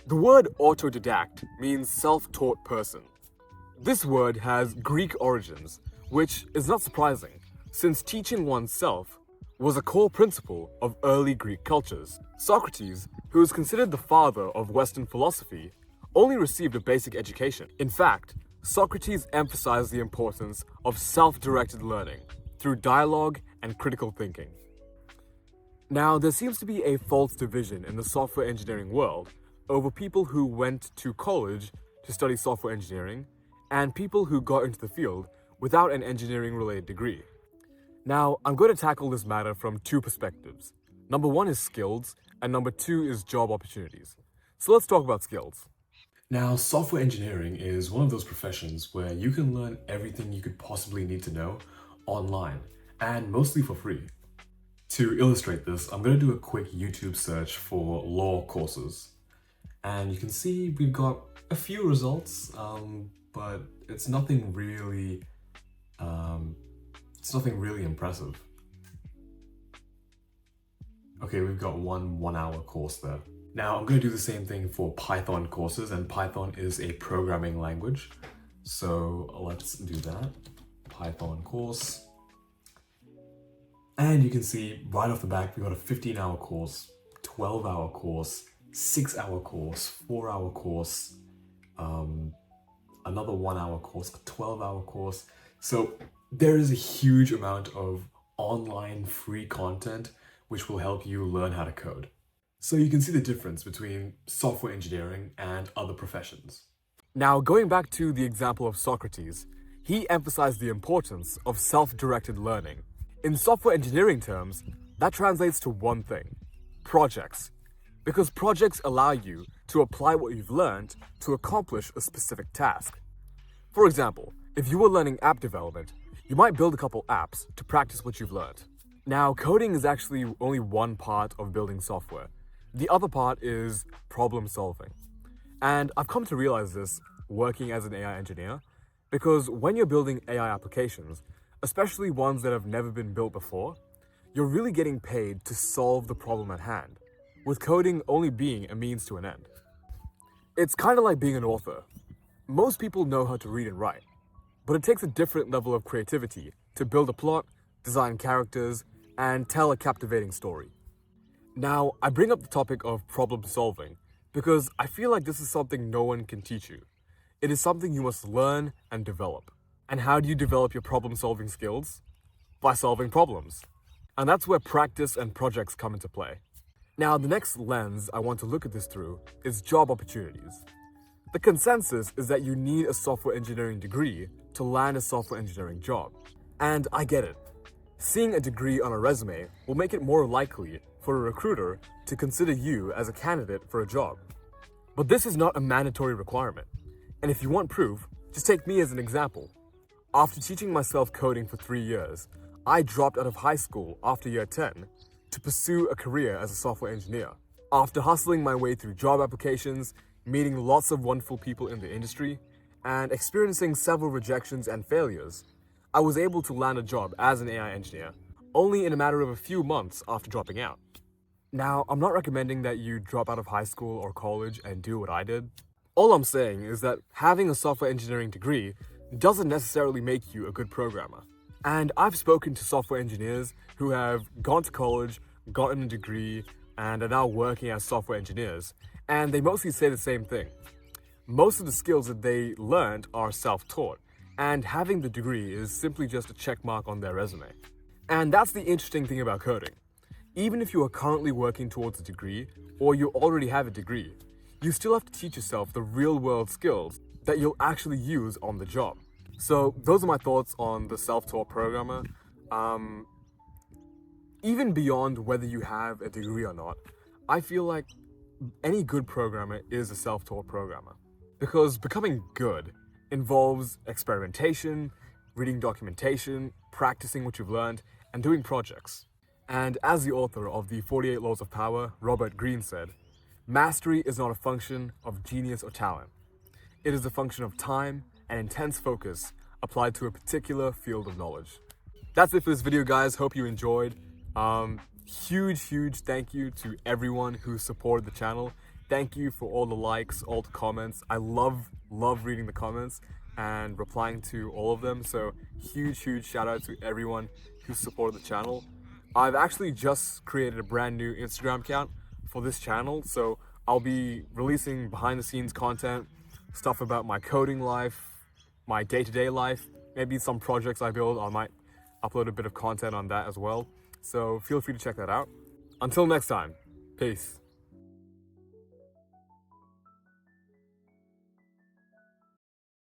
The word autodidact means self-taught person. This word has Greek origins, which is not surprising, since teaching oneself was a core principle of early Greek cultures. Socrates, who is considered the father of Western philosophy, only received a basic education. In fact, Socrates emphasized the importance of self-directed learning through dialogue and critical thinking. Now, there seems to be a false division in the software engineering world over people who went to college to study software engineering and people who got into the field without an engineering-related degree. Now, I'm going to tackle this matter from two perspectives. Number one is skills, and number two is job opportunities. So let's talk about skills. Now, software engineering is one of those professions where you can learn everything you could possibly need to know online, and mostly for free. To illustrate this, I'm going to do a quick YouTube search for law courses. And you can see we've got a few results, but it's nothing really impressive. Okay, we've got one hour course there. Now I'm going to do the same thing for Python courses, and Python is a programming language. So let's do that. Python course. And you can see right off the bat, we've got a 15-hour course, 12-hour course, 6-hour course, 4-hour course, another 1-hour course, a 12-hour course. So there is a huge amount of online free content which will help you learn how to code. So you can see the difference between software engineering and other professions. Now, going back to the example of Socrates, he emphasized the importance of self-directed learning. In software engineering terms, that translates to one thing: projects. Because projects allow you to apply what you've learned to accomplish a specific task. For example, if you were learning app development, you might build a couple apps to practice what you've learned. Now, coding is actually only one part of building software. The other part is problem solving. And I've come to realize this working as an AI engineer, because when you're building AI applications, especially ones that have never been built before, you're really getting paid to solve the problem at hand, with coding only being a means to an end. It's kind of like being an author. Most people know how to read and write, but it takes a different level of creativity to build a plot, design characters, and tell a captivating story. Now, I bring up the topic of problem solving because I feel like this is something no one can teach you. It is something you must learn and develop. And how do you develop your problem solving skills? By solving problems. And that's where practice and projects come into play. Now, the next lens I want to look at this through is job opportunities. The consensus is that you need a software engineering degree to land a software engineering job. And I get it. Seeing a degree on a resume will make it more likely for a recruiter to consider you as a candidate for a job. But this is not a mandatory requirement. And if you want proof, just take me as an example. After teaching myself coding for 3 years, I dropped out of high school after year 10 to pursue a career as a software engineer. After hustling my way through job applications, meeting lots of wonderful people in the industry, and experiencing several rejections and failures, I was able to land a job as an AI engineer, only in a matter of a few months after dropping out. Now, I'm not recommending that you drop out of high school or college and do what I did. All I'm saying is that having a software engineering degree doesn't necessarily make you a good programmer. And I've spoken to software engineers who have gone to college, gotten a degree, and are now working as software engineers, and they mostly say the same thing. Most of the skills that they learned are self-taught, and having the degree is simply just a check mark on their resume. And that's the interesting thing about coding. Even if you are currently working towards a degree, or you already have a degree, you still have to teach yourself the real-world skills that you'll actually use on the job. So those are my thoughts on the self-taught programmer. Even beyond whether you have a degree or not, I feel like any good programmer is a self-taught programmer. Because becoming good involves experimentation, reading documentation, practicing what you've learned, and doing projects. And as the author of the 48 Laws of Power, Robert Greene, said, mastery is not a function of genius or talent. It is a function of time and intense focus applied to a particular field of knowledge. That's it for this video, guys. Hope you enjoyed. Huge thank you to everyone who supported the channel Thank you for all the likes, all the comments. I love reading the comments and replying to all of them. So huge shout out to everyone who supported the channel. I've actually just created a brand new Instagram account for this channel, so I'll be releasing behind the scenes content, stuff about my coding life, my day-to-day life, maybe some projects I build. I might upload a bit of content on that as well. So feel free to check that out. Until next time, peace.